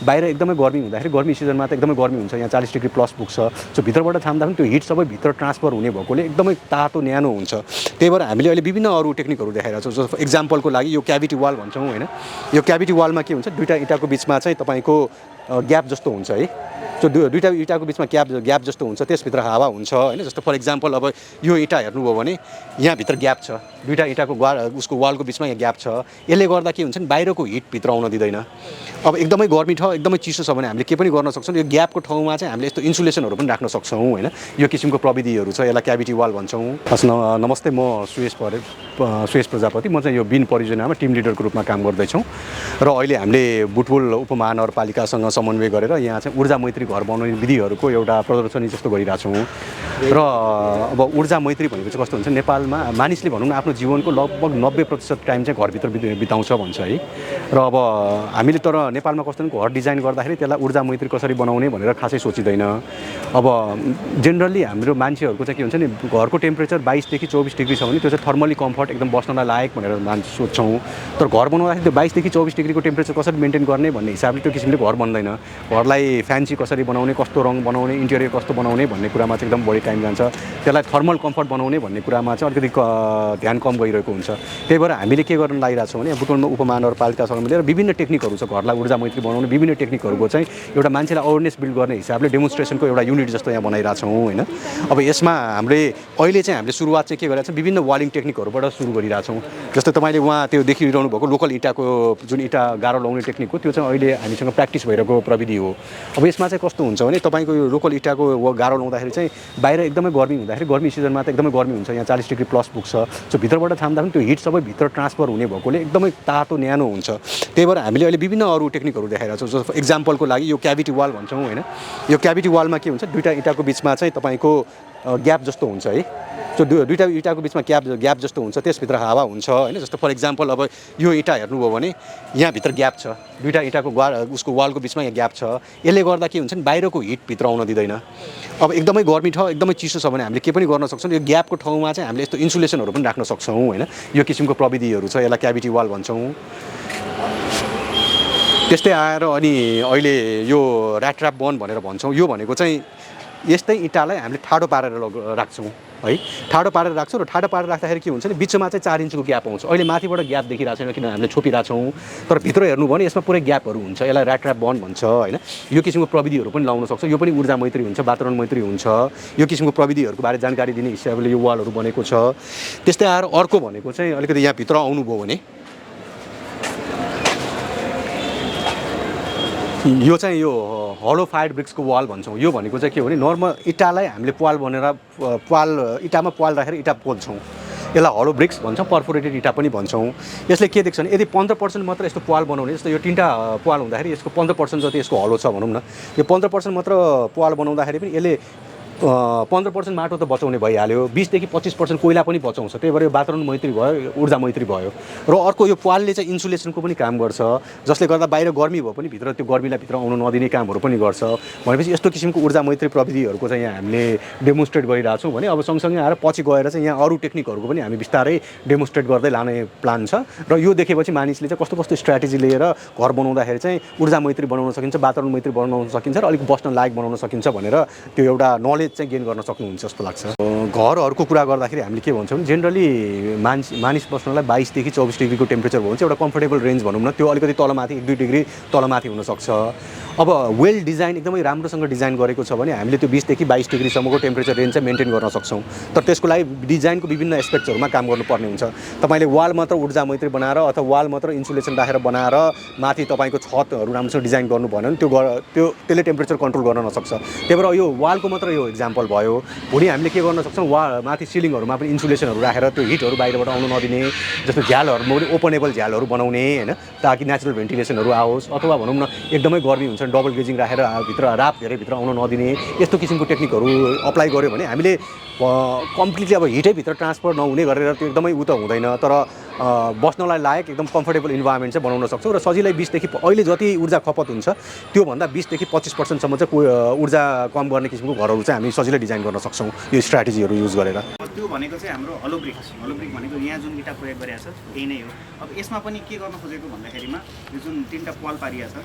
बाहिर एकदमै गर्मी हुँदाखेरि गर्मी सिजनमा त एकदमै गर्मी हुन्छ, यहाँ 40 डिग्री प्लस पुग्छ। सो भित्रबाट छाम्दा पनि त्यो हिट सबै भित्र ट्रान्सफर हुने भएकोले एकदमै तातो न्यानो हुन्छ। त्यही भएर हामीले अहिले विभिन्न अरू टेक्निकहरू देखाइरहेको छौँ। जस्तो एक्जाम्पलको लागि यो क्याभिटी वाल भन्छौँ होइन, यो क्याभिटी वालमा के हुन्छ, दुईवटा इँटाको बिचमा चाहिँ तपाईँको ग्याप जस्तो हुन्छ है। सो दुईवटा इँटाको बिचमा ग्याप जस्तो हुन्छ, त्यसभित्र हावा हुन्छ होइन। जस्तो फर इक्जाम्पल अब यो इँटा हेर्नुभयो भने यहाँभित्र ग्याप छ, दुईवटा इँटाको उसको वालको बिचमा यहाँ ग्याप छ। यसले गर्दा के हुन्छ नि, बाहिरको हिट भित्र आउन दिँदैन। अब एकदमै गर्मी छ, एकदमै चिसो छ भने हामीले के पनि गर्न सक्छौँ, यो ग्यापको ठाउँमा चाहिँ हामीले यस्तो इन्सुलेसनहरू पनि राख्न सक्छौँ होइन। यो किसिमको प्रविधिहरू छ, यसलाई क्याभिटी वाल भन्छौँ। नमस्ते, म सुयस प्रजापति। म चाहिँ यो बिन परियोजनामा टिम लिडरको रूपमा काम गर्दैछौँ र अहिले हामीले बुटवल उपमहानगरपालिकासँग समन्वय गरेर यहाँ चाहिँ ऊर्जा मैत्री घर बनाउने विधिहरूको एउटा प्रदर्शनी जस्तो गरिरहेछौँ। र अब ऊर्जा मैत्री भनेको चाहिँ कस्तो हुन्छ, नेपालमा मानिसले भनौँ न आफ्नो जीवनको लगभग 90% टाइम चाहिँ घरभित्र बिताउँछ भन्छ है। र अब हामीले तर नेपालमा कस्तो घर डिजाइन गर्दाखेरि त्यसलाई ऊर्जा मैत्री कसरी बनाउने भनेर खासै सोचिँदैन। अब जेनरली हाम्रो मान्छेहरूको चाहिँ के हुन्छ नि, घरको टेम्परेचर 22 देखि 24 डिग्री छ भने त्यो चाहिँ थर्मली कम्फर्ट एकदम बस्नलाई लायक भनेर सोध्छौँ। तर घर बनाउँदाखेरि त्यो 22 देखि 24 डिग्रीको टेम्परेचर कसरी मेन्टेन गर्ने भन्ने हिसाबले त्यो किसिमले घर बन्दैन। घरलाई फ्यान्सी कसरी बनाउने, कस्तो रङ बनाउने, इन्टेरियर कस्तो बनाउने भन्ने कुरामा चाहिँ एकदम बढी टाइम जान्छ। त्यसलाई थर्मल कम्फर्ट बनाउने भन्ने कुरामा चाहिँ अलिकति ध्यान कम गइरहेको हुन्छ। त्यही भएर हामीले के गर्न लागिरहेको छौँ भने बुटवल उपमहानगरपालिकासँग मिलेर विभिन्न टेक्निकहरू छ घरलाई ऊर्जा मैत्री बनाउने, विभिन्न टेक्निकहरूको चाहिँ एउटा मान्छेलाई अवेरनेस बिल्ड गर्ने हिसाबले डेमोन्स्ट्रेसनको एउटा युनिट जस्तो यहाँ बनाइरहेको छौँ होइन। अब यसमा अहिले चाहिँ हामीले सुरुवात चाहिँ के गरिरहेको छ, विभिन्न वालिङ टेक्निकहरूबाट सुरु गरिरहेछौँ। जस्तै तपाईँले उहाँ त्यो देखिरहनु भएको लोकल इँटाको जुन इँटा गाह्रो लगाउने टेक्निक हो, त्यो चाहिँ अहिले हामीसँग प्र्याक्टिस भइरहेको प्रविधि हो। अब यसमा चाहिँ कस्तो हुन्छ भने तपाईँको यो लोकल इँटाको गाह्रो लगाउँदाखेरि चाहिँ बाहिर एकदमै गर्मी हुँदाखेरि गर्मी सिजनमा त एकदमै गर्मी हुन्छ, यहाँ 40 डिग्री प्लस पुग्छ। सो भित्रबाट छाम्दा पनि त्यो हिट सबै भित्र ट्रान्सफर हुने भएकोले एकदमै तातो न्यानो हुन्छ। त्यही भएर हामीले अहिले विभिन्न अरू टेक्निकहरू देखाइरहेको छौँ। जस्तो एक्जाम्पलको लागि यो क्याभिटी वाल भन्छौँ होइन, यो क्याभिटी वालमा के हुन्छ, दुईवटा इँटाको बिचमा चाहिँ तपाईँको ग्याप जस्तो हुन्छ है। सो दुईवटा इँटाको बिचमा ग्याप जस्तो हुन्छ, त्यसभित्र हावा हुन्छ होइन। जस्तो फर इक्जाम्पल अब यो इँटा हेर्नुभयो भने यहाँभित्र ग्याप छ, दुईवटा इँटाको उसको वालको बिचमा यहाँ ग्याप छ। यसले गर्दा के हुन्छ नि, बाहिरको हिट भित्र आउन दिँदैन। अब एकदमै गर्मी छ, एकदमै चिसो छ भने हामीले के पनि गर्न सक्छौँ, यो ग्यापको ठाउँमा चाहिँ हामीले यस्तो इन्सुलेसनहरू पनि राख्न सक्छौँ होइन। यो किसिमको प्रविधिहरू छ, यसलाई क्याभिटी वाल भन्छौँ। त्यस्तै आएर अनि अहिले यो ऱ्याट्र्याप बन भनेर भन्छौँ। यो भनेको चाहिँ यस्तै इँटालाई हामीले ठाडो पारेर राख्छौँ है। ठाडो पारेर राख्छौँ र ठाडो पारेर राख्दाखेरि के हुन्छ नि, बिचमा चाहिँ 4 इन्चको ग्याप आउँछ। अहिले माथिबाट ग्याप देखिरहेको छैन किन हामीले छोपिरहेछौँ, तर भित्र हेर्नु भने यसमा पुरै ग्यापहरू हुन्छ। यसलाई ऱ्याट्र्याप बन भन्छ होइन। यो किसिमको प्रविधिहरू पनि लाउन सक्छ। यो पनि ऊर्जा मैत्री हुन्छ, वातावरण मैत्री हुन्छ। यो किसिमको प्रविधिहरूको बारे जानकारी दिने हिसाबले यो वालहरू बनेको छ। त्यस्तै आएर अर्को भनेको चाहिँ अलिकति यहाँभित्र आउनुभयो भने यो चाहिँ यो हलो फायर्ड ब्रिक्सको वाल भन्छौँ। यो भनेको चाहिँ के हो भने नर्मल इँटालाई हामीले इँटामा पाल राखेर इँटा पोल्छौँ। यसलाई हलो ब्रिक्स भन्छौँ, पर्फोरेटेड इँटा पनि भन्छौँ। यसले के देख्छ भने यदि 15% मात्र यस्तो पाल बनाउने, जस्तो यो 3टा पाल हुँदाखेरि यसको 15% जति यसको हलो छ भनौँ न, यो 15% मात्र पाल बनाउँदाखेरि पनि यसले 15% माटो त बचाउने भइहाल्यो, 20 देखि 25% कोइला पनि बचाउँछ। त्यही भएर यो वातावरण मैत्री भयो, ऊर्जा मैत्री भयो। र अर्को यो पालले चाहिँ इन्सुलेसनको पनि काम गर्छ, जसले गर्दा बाहिर गर्मी भए पनि भित्र त्यो गर्मीलाई भित्र आउन नदिने कामहरू पनि गर्छ। भनेपछि यस्तो किसिमको ऊर्जा मैत्री प्रविधिहरूको चाहिँ यहाँ हामीले डेमोन्स्ट्रेट गरिरहेछौँ भने अब सँगसँगै आएर पछि गएर चाहिँ यहाँ अरू टेक्निकहरूको पनि हामी बिस्तारै डेमोन्स्ट्रेट गर्दै लाने प्लान छ। र यो देखेपछि मानिसले चाहिँ कस्तो कस्तो स्ट्र्याटेजी लिएर घर बनाउँदाखेरि चाहिँ ऊर्जा मैत्री बनाउन सकिन्छ, वातावरण मैत्री बनाउन सकिन्छ र अलिक बस्न लायक बनाउन सकिन्छ भनेर त्यो एउटा नलेज चाहिँ गेन गर्न सक्नुहुन्छ जस्तो लाग्छ। घरहरूको कुरा गर्दाखेरि हामीले के भन्छौँ भने जेनरली मानिस बस्नलाई 22 देखि 24 डिग्रीको टेम्परेचर भयो भने चाहिँ एउटा कम्फर्टेबल रेन्ज भनौँ न, त्यो अलिकति तलमाथि 1-2 डिग्री तलमाथि हुनसक्छ। अब वेल डिजाइन एकदमै राम्रोसँग डिजाइन गरेको छ भने हामीले त्यो 20 देखि 22 डिग्रीसम्मको टेम्परेचर रेन्ज चाहिँ मेन्टेन गर्न सक्छौँ। तर त्यसको लागि डिजाइनको विभिन्न एस्पेक्ट्सहरूमा काम गर्नुपर्ने हुन्छ। तपाईँले वाल मात्र ऊर्जा मैत्री बनाएर अथवा वाल मात्र इन्सुलेसन राखेर बनाएर माथि तपाईँको छतहरू राम्रोसँग डिजाइन गर्नु भएन भने त्यसले टेम्परेचर कन्ट्रोल गर्न नसक्छ। त्यही भएर यो वालको मात्र यो इक्जाम्पल भयो। भोलि हामीले के गर्न सक्छौँ, माथि सिलिङहरूमा पनि इन्सुलेसनहरू राखेर त्यो हिटहरू बाहिरबाट आउनु नदिने, जस्तो झ्यालहरूमा पनि ओपनेबल झ्यालहरू बनाउने होइन, ताकि नेचुरल भेन्टिलेसनहरू आओस्। अथवा भनौँ न एकदमै गर्मी हुन्छ भने डबल गेजिङ राखेर भित्र राप धेरै भित्र आउन नदिने, यस्तो किसिमको टेक्निकहरू अप्लाई गर्यो भने हामीले कम्प्लिटली अब हिटै भित्र ट्रान्सफर नहुने गरेर त्यो एकदमै त हुँदैन, तर बस्नलाई लायक एकदम कम्फर्टेबल इन्भाइरोमेन्ट चाहिँ बनाउन सक्छौँ। र सजिलै 20 देखि अहिले जति ऊर्जा खपत हुन्छ त्योभन्दा 20 देखि 25% चाहिँ ऊर्जा कम गर्ने किसिमको घरहरू चाहिँ हामी सजिलै डिजाइन गर्न सक्छौँ यो स्ट्र्याटेजीहरू युज गरेर। त्यो भनेको चाहिँ हाम्रो हलो ब्रिक भनेको यहाँ जुन इँटा प्रयोग गरिएको छ त्यही नै हो। अब यसमा पनि के गर्न खोजेको भन्दाखेरिमा यो जुन 3टा पाल पारिएको छ